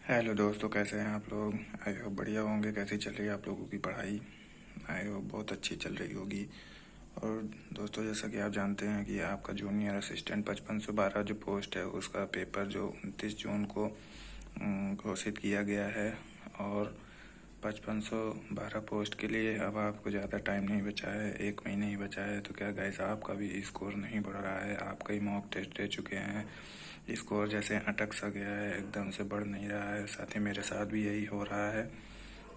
Hello दोस्तों, कैसे हैं आप लोग। आई होप बढ़िया होंगे। कैसी चल रही है आप लोगों की पढ़ाई। आई होप बहुत अच्छी चल रही होगी। और दोस्तों, जैसा कि आप जानते हैं कि आपका जूनियर असिस्टेंट 5512 जो पोस्ट है उसका पेपर जो 29 जून को घोषित किया गया है। और 5512 पोस्ट के लिए अब आपको ज़्यादा टाइम नहीं बचा है, 1 महीने ही बचा है। तो क्या गाइस, आपका भी स्कोर नहीं बढ़ रहा है। आप कई मॉक टेस्ट दे चुके हैं, स्कोर जैसे अटक सा गया है, एकदम से बढ़ नहीं रहा है। साथ ही मेरे साथ भी यही हो रहा है,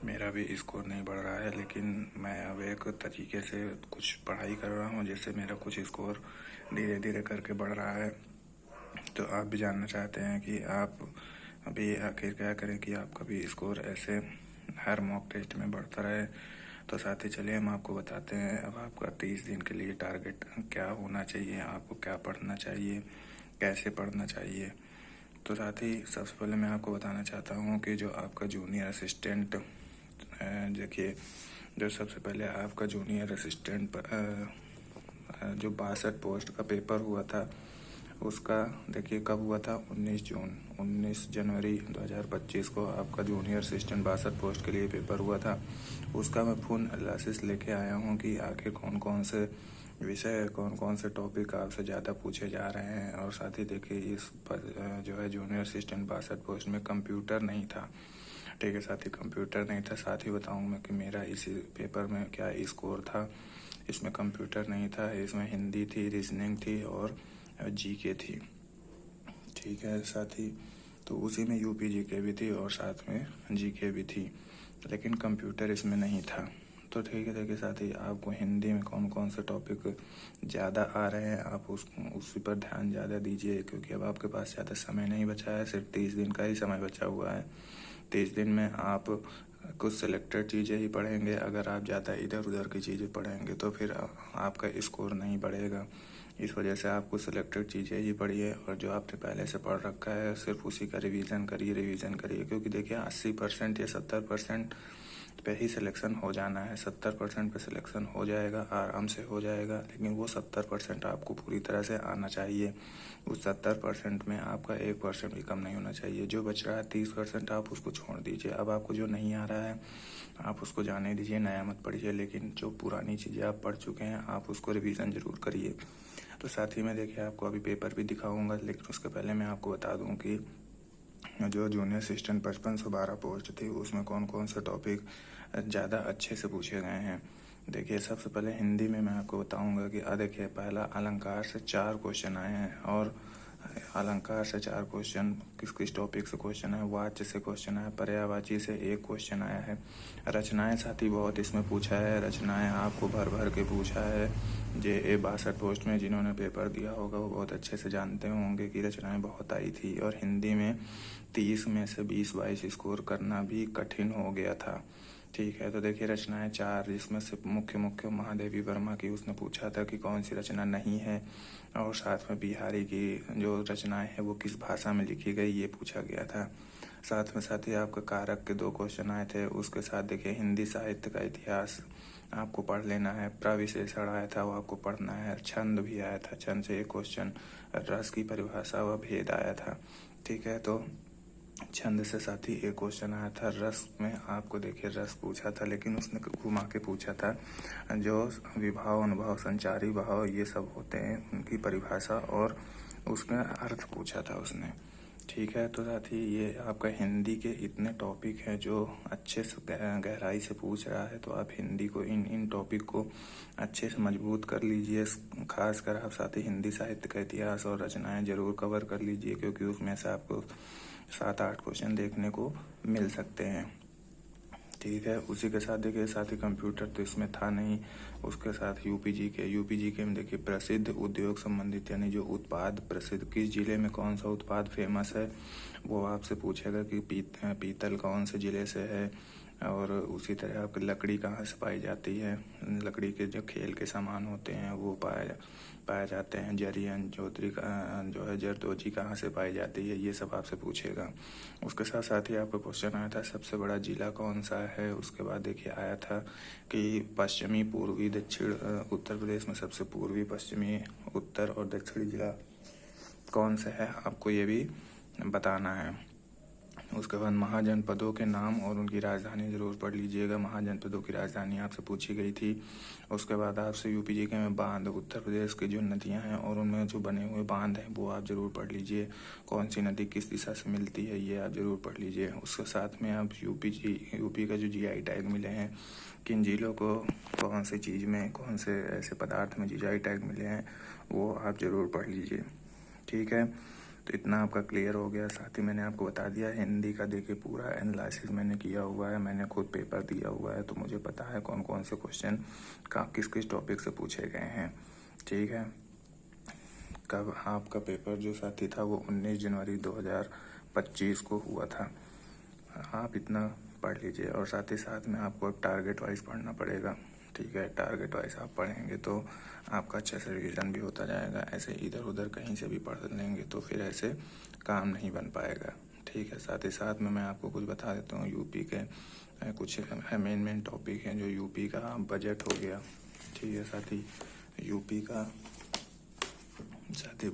मेरा भी स्कोर नहीं बढ़ रहा है। लेकिन मैं अब एक तरीके से कुछ पढ़ाई कर रहा हूँ जिससे मेरा कुछ स्कोर धीरे धीरे करके बढ़ रहा है। तो आप भी जानना चाहते हैं कि आप अभी आखिर क्या करें कि आपका भी स्कोर ऐसे हर मॉक टेस्ट में बढ़ता रहे। तो साथ ही चलिए हम आपको बताते हैं अब आपका 30 दिन के लिए टारगेट क्या होना चाहिए, आपको क्या पढ़ना चाहिए, कैसे पढ़ना चाहिए। तो साथ ही सबसे पहले मैं आपको बताना चाहता हूँ कि जो आपका जूनियर असिस्टेंट देखिए, जो सबसे पहले आपका जूनियर असिस्टेंट जो 62 पोस्ट का पेपर हुआ था उसका देखिए कब हुआ था, 19 जनवरी 2025 को आपका जूनियर असिस्टेंट 62 पोस्ट के लिए पेपर हुआ था। उसका मैं फुल एनालिसिस लेके आया हूँ कि आखिर कौन कौन से विषय, कौन कौन से टॉपिक आपसे ज़्यादा पूछे जा रहे हैं। और साथ ही देखिए इस पर जो है जूनियर असिस्टेंट 62 पोस्ट में कंप्यूटर नहीं था। ठीक है, साथ ही कंप्यूटर नहीं था। साथ ही बताऊँ मैं कि मेरा इसी पेपर में क्या स्कोर था। इसमें कंप्यूटर नहीं था, इसमें हिंदी थी, रीजनिंग थी और जीके थी। ठीक है, साथ ही तो उसी में यूपी जीके भी थी और साथ में जीके भी थी, लेकिन कंप्यूटर इसमें नहीं था। तो ठीक है, देखिए साथ ही आपको हिंदी में कौन कौन से टॉपिक ज़्यादा आ रहे हैं आप उसी पर ध्यान ज़्यादा दीजिए, क्योंकि अब आपके पास ज़्यादा समय नहीं बचा है, सिर्फ 30 दिन का ही समय बचा हुआ है। 30 दिन में आप कुछ सिलेक्टेड चीज़ें ही पढ़ेंगे। अगर आप ज़्यादा इधर उधर की चीज़ें पढ़ेंगे तो फिर आपका स्कोर नहीं बढ़ेगा। इस वजह से आपको सिलेक्टेड चीज़ें ही पढ़िए और जो आपने पहले से पढ़ रखा है सिर्फ उसी का रिवीजन करिए। क्योंकि देखिए 80% या 70% पे ही सिलेक्शन हो जाना है। 70% पे सिलेक्शन हो जाएगा, आराम से हो जाएगा, लेकिन वो 70% आपको पूरी तरह से आना चाहिए। उस 70% में आपका 1% भी कम नहीं होना चाहिए। जो बच रहा है 30% आप उसको छोड़ दीजिए। अब आपको जो नहीं आ रहा है आप उसको जाने दीजिए, नया मत पढ़िए। लेकिन जो पुरानी चीज़ें आप पढ़ चुके हैं आप उसको रिवीजन ज़रूर करिए। तो साथ ही में देखिए आपको अभी पेपर भी दिखाऊंगा, लेकिन उसके पहले मैं आपको बता दूं कि जो जूनियर असिस्टेंट 5512 पोस्ट थी उसमें कौन कौन से टॉपिक ज़्यादा अच्छे से पूछे गए हैं। देखिए सबसे पहले हिंदी में मैं आपको बताऊंगा कि देखिए पहला अलंकार से 4 क्वेश्चन आए हैं। और अलंकार से 4 क्वेश्चन किस किस टॉपिक से क्वेश्चन है, वाच्य से क्वेश्चन है, पर्यायवाची से 1 क्वेश्चन आया है। रचनाएं साथ ही बहुत इसमें पूछा है, रचनाएं आपको भर भर के पूछा है। जे ए 62 पोस्ट में जिन्होंने पेपर दिया होगा वो बहुत अच्छे से जानते होंगे कि रचनाएं बहुत आई थी। और हिंदी में 30 में से 20-22 स्कोर करना भी कठिन हो गया था। ठीक है, तो देखिए रचनाएं 4, जिसमें से मुख्य महादेवी वर्मा की उसने पूछा था कि कौन सी रचना नहीं है। और साथ में बिहारी की जो रचनाएं हैं वो किस भाषा में लिखी गई ये पूछा गया था। साथ ही आपका कारक के 2 क्वेश्चन आए थे। उसके साथ देखिए हिंदी साहित्य का इतिहास आपको पढ़ लेना है। प्रविशेषण आया था वो आपको पढ़ना है। छंद भी आया था, छंद से 1 क्वेश्चन। रस की परिभाषा व भेद आया था। ठीक है, तो छंद से साथ ही 1 क्वेश्चन आया था। रस में आपको देखिए रस पूछा था, लेकिन उसने घुमा के पूछा था। जो विभाव, अनुभव, संचारी भाव ये सब होते हैं उनकी परिभाषा और उसका अर्थ पूछा था उसने। ठीक है, तो साथ ही ये आपका हिंदी के इतने टॉपिक हैं जो अच्छे से गहराई से पूछ रहा है। तो आप हिंदी को इन टॉपिक को अच्छे से मजबूत कर लीजिए। खासकर आप साथ ही हिंदी साहित्य का इतिहास और रचनाएं जरूर कवर कर लीजिए, क्योंकि उसमें से आपको 7-8 क्वेश्चन देखने को मिल सकते हैं। ठीक है, उसी के साथ देखिए साथ ही कंप्यूटर तो इसमें था नहीं। उसके साथ यूपी जी के में देखिए प्रसिद्ध उद्योग संबंधित, यानी जो उत्पाद प्रसिद्ध, किस जिले में कौन सा उत्पाद फेमस है वो आपसे पूछेगा कि पीतल कौन से जिले से है। और उसी तरह आपकी लकड़ी कहाँ से पाई जाती है। लकड़ी के जो खेल के सामान होते हैं वो पाए जाते हैं। जरियन जोतरी का जो है जरदोजी कहाँ से पाई जाती है, ये सब आपसे पूछेगा। उसके साथ साथ ही आपका क्वेश्चन आया था सबसे बड़ा जिला कौन सा है। उसके बाद देखिए आया था कि पश्चिमी, पूर्वी, दक्षिण उत्तर प्रदेश में सबसे पूर्वी, पश्चिमी, उत्तर और दक्षिणी जिला कौन सा है, आपको ये भी बताना है। उसके बाद महाजनपदों के नाम और उनकी राजधानी ज़रूर पढ़ लीजिएगा। महाजनपदों की राजधानी आपसे पूछी गई थी। उसके बाद आपसे यूपी जीके में बांध, उत्तर प्रदेश की जो नदियां हैं और उनमें जो बने हुए बांध हैं वो आप ज़रूर पढ़ लीजिए। कौन सी नदी किस दिशा से मिलती है ये आप ज़रूर पढ़ लीजिए। उसके साथ में आप यूपी का जो GI टैग मिले हैं, किन जिलों को कौन सी चीज़ में, कौन से ऐसे पदार्थ में GI टैग मिले हैं, वो आप ज़रूर पढ़ लीजिए। ठीक है, तो इतना आपका क्लियर हो गया। साथ ही मैंने आपको बता दिया हिंदी का, देखिए पूरा एनालिसिस मैंने किया हुआ है, मैंने खुद पेपर दिया हुआ है, तो मुझे पता है कौन कौन से क्वेश्चन किस किस टॉपिक से पूछे गए हैं। ठीक है, कब आपका पेपर जो साथी था वो 19 जनवरी 2025 को हुआ था। आप इतना पढ़ लीजिए और साथ ही साथ में आपको टारगेट वाइज पढ़ना पड़ेगा। ठीक है, टारगेट वाइज आप पढ़ेंगे तो आपका अच्छे से रिवीजन भी होता जाएगा। ऐसे इधर उधर कहीं से भी पढ़ लेंगे तो फिर ऐसे काम नहीं बन पाएगा। ठीक है, साथ ही साथ में मैं आपको कुछ बता देता हूँ यूपी के कुछ मेन टॉपिक हैं। जो यूपी का बजट हो गया, ठीक है, साथ ही यूपी का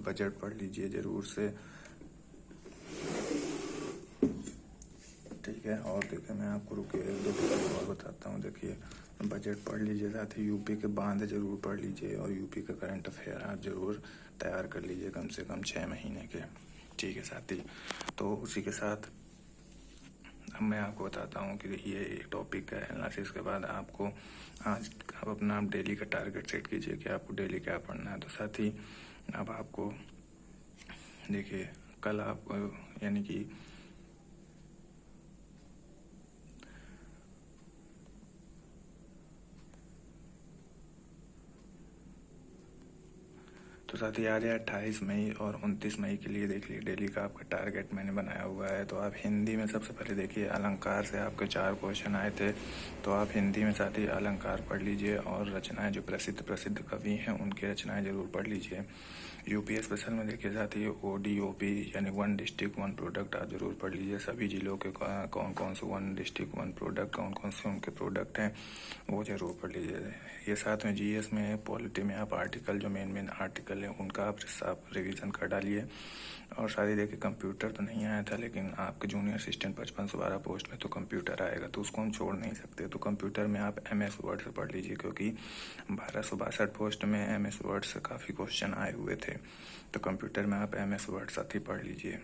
बजट पढ़ लीजिए ज़रूर से। ठीक है, और देखिए मैं आपको रुके 1-2 टॉपिक और बताता हूँ। देखिए बजट पढ़ लीजिए, साथ ही यूपी के बांध जरूर पढ़ लीजिए और यूपी का करंट अफेयर आप जरूर तैयार कर लीजिए कम से कम 6 महीने के। ठीक है साथी, तो उसी के साथ अब मैं आपको बताता हूँ कि ये एक टॉपिक है एनालिसिस के बाद आपको आज आप अपना डेली का टारगेट सेट कीजिए कि आपको डेली क्या पढ़ना है। तो साथ ही अब आपको देखिए कल आपको यानी कि तो साथ ही आज है 28 मई और 29 मई के लिए देख लीजिए डेली का आपका टारगेट मैंने बनाया हुआ है। तो आप हिंदी में सबसे पहले देखिए अलंकार से आपके 4 क्वेश्चन आए थे, तो आप हिंदी में साथ ही अलंकार पढ़ लीजिए और रचनाएं जो प्रसिद्ध कवि हैं उनकी रचनाएं जरूर पढ़ लीजिए। यूपी स्पेशल में देखिए साथ ही ODOP यानी 1 डिस्ट्रिक्ट 1 प्रोडक्ट आप जरूर पढ़ लीजिए। सभी जिलों के कौन कौन से 1 डिस्ट्रिक्ट 1 प्रोडक्ट, कौन कौन से उनके प्रोडक्ट हैं वो जरूर पढ़ लीजिए। ये साथ में GS में पॉलिटी में आप आर्टिकल जो मेन आर्टिकल है उनका आप रिवीजन कर डालिए। और साथ ही देखिए कंप्यूटर तो नहीं आया था, लेकिन आपके जूनियर असिस्टेंट 5512 पोस्ट में तो कंप्यूटर आएगा, तो उसको हम छोड़ नहीं सकते। तो कंप्यूटर में आप MS वर्ड से पढ़ लीजिए, क्योंकि 1262 पोस्ट में MS वर्ड से काफ़ी क्वेश्चन आए हुए थे। तो कंप्यूटर में आप MS वर्ड साथ ही पढ़ लीजिए।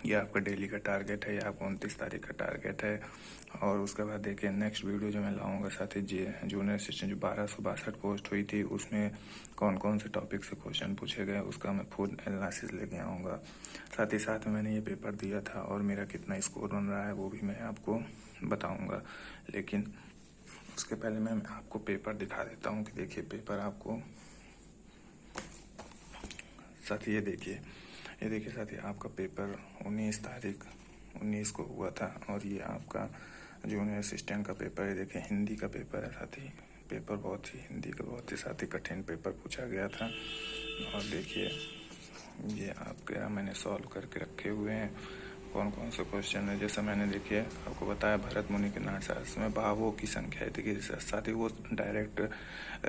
ये आपका डेली का टारगेट है, ये आपको 29 तारीख का टारगेट है। और उसके बाद देखिए नेक्स्ट वीडियो जो मैं लाऊंगा साथ ही जूनियर असिस्टेंट जो 1262 पोस्ट हुई थी उसमें कौन कौन से टॉपिक से क्वेश्चन पूछे गए उसका मैं फुल एनालिसिस लेके आऊँगा। साथ ही साथ में मैंने ये पेपर दिया था और मेरा कितना स्कोर बन रहा है वो भी मैं आपको बताऊँगा। लेकिन उसके पहले मैं आपको पेपर दिखा देता हूँ कि देखिए पेपर आपको साथ ही ये देखिए साथ ही आपका पेपर 19 को हुआ था और ये आपका जूनियर असिस्टेंट का पेपर है। देखिए हिंदी का पेपर है साथ ही, पेपर हिंदी का बहुत ही साथ ही कठिन पेपर पूछा गया था। और देखिए ये आपके मैंने सॉल्व करके रखे हुए हैं कौन कौन से क्वेश्चन है। जैसे मैंने देखिए आपको बताया भरत मुनि के नाट्यशास्त्र में भावों की संख्या है, साथ ही वो डायरेक्ट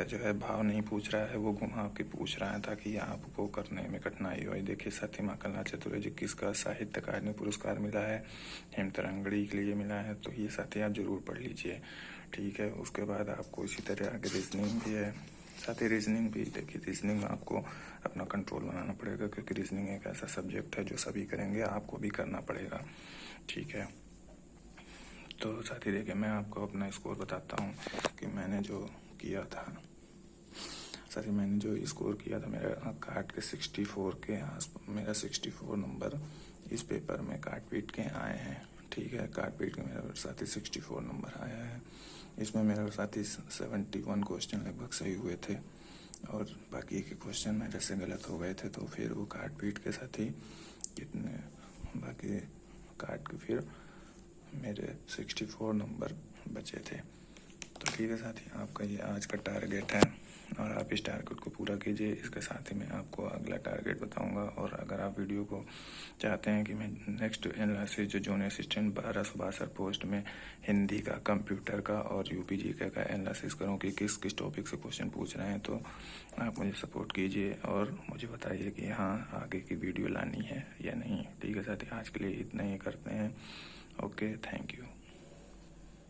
जो है भाव नहीं पूछ रहा है, वो घुमा के पूछ रहा है ताकि आपको करने में कठिनाई हो। देखिए साथी माखनलाल चतुर्वेदी जिसका साहित्य अकादमी पुरस्कार मिला है, हेमतरंगड़ी के लिए मिला है, तो ये साथी आप जरूर पढ़ लीजिए। ठीक है, उसके बाद आपको इसी तरह आगे रीजनिंग भी है। साथ ही रीजनिंग भी देखिए, रीजनिंग में आपको अपना कंट्रोल बनाना पड़ेगा, क्योंकि रीजनिंग एक ऐसा सब्जेक्ट है जो सभी करेंगे, आपको भी करना पड़ेगा। ठीक है, तो साथ ही देखिए मैं आपको अपना स्कोर बताता हूँ कि मैंने जो किया था। साथ ही मैंने जो स्कोर किया था मेरा काट के 64 के मेरा 64 नंबर इस पेपर में काट पीट के आए हैं। ठीक है, काट पीट के मेरा साथ ही 64 नंबर आया है। इसमें मेरे साथ ही 71 क्वेश्चन लगभग सही हुए थे और बाकी एक क्वेश्चन मेरे से गलत हो गए थे, तो फिर वो काट पीट के साथ ही कितने बाकी काट के फिर मेरे 64 नंबर बचे थे। तो ठीक है साथी, आपका ये आज का टारगेट है। और आप इस टारगेट को पूरा कीजिए। इसके साथ ही मैं आपको अगला टारगेट बताऊंगा। और अगर आप वीडियो को चाहते हैं कि मैं नेक्स्ट एनालिसिस जो जूनियर असिस्टेंट 1262 पोस्ट में हिंदी का, कंप्यूटर का और यूपी जीके का एनालिसिस करूं कि किस किस टॉपिक से क्वेश्चन पूछ रहे हैं, तो आप मुझे सपोर्ट कीजिए और मुझे बताइए कि हाँ आगे की वीडियो लानी है या नहीं। ठीक है साथी, आज के लिए इतना ही करते हैं। Okay, thank you.